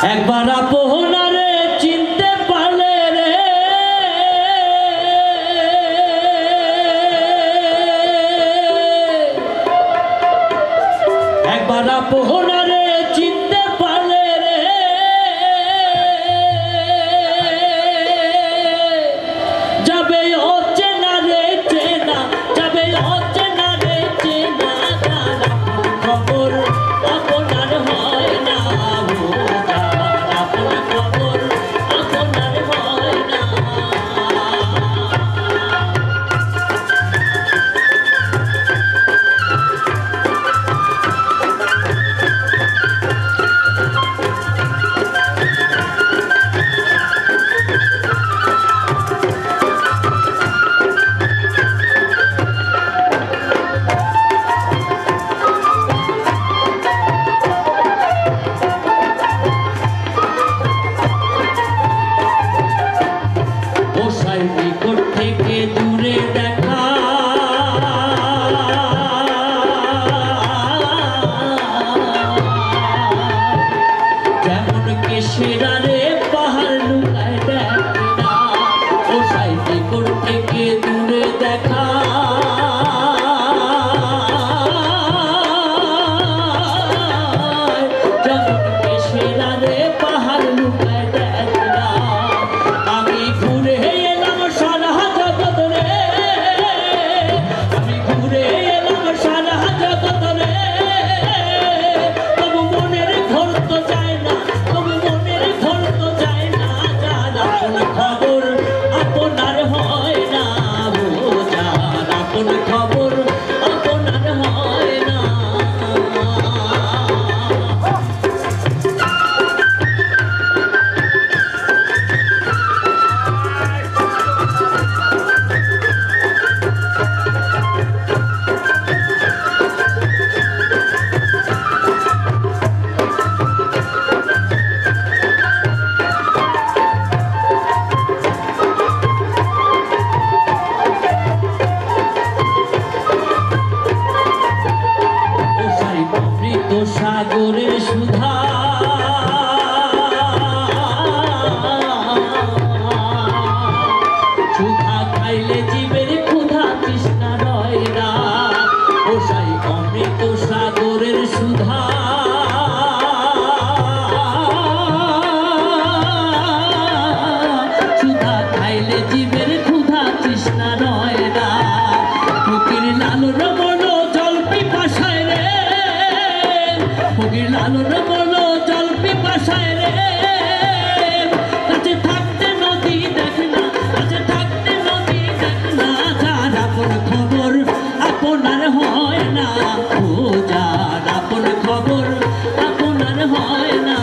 একবার আপনারে চিনতে পারলে রে একবার আপনারে চিনতে পারলে রে যাবে অচেনা রে চেনা যাবে অচেনা রে চেনা খবর আপনার হয় না সেরারে পাহাড় লুকায় দেখা ও সাইতে কোর থেকে দূরে দেখা যেমন কে সেরারে পাহাড় লুকায় দেখা আমি ঘুরে এলাম সারা জগৎ রে আমি ঘুরে এলাম সারা জগৎ রে তবু মনের ঘর তো যায় না খবর আপনার হয় না বোঝার আপন খবর আপনার হয় না সাগরের সুধা সুধা খাইলে জীবের ক্ষুধা তৃষ্ণা রয় না ও সাই অমৃত সাগরের সুধা সুধা খাইলে জীবের ক্ষুধা তৃষ্ণা রয় না ফকির লালন মন জল পিপাসায় রে ফকির লালন বলো জল পিপাসায় রে কাছে থাকতে নদী দেখ না কাছে থাকতে নদী দেখ না যার আপন খবর আপনার হয় না ও যার আপন খবর আপনার হয় না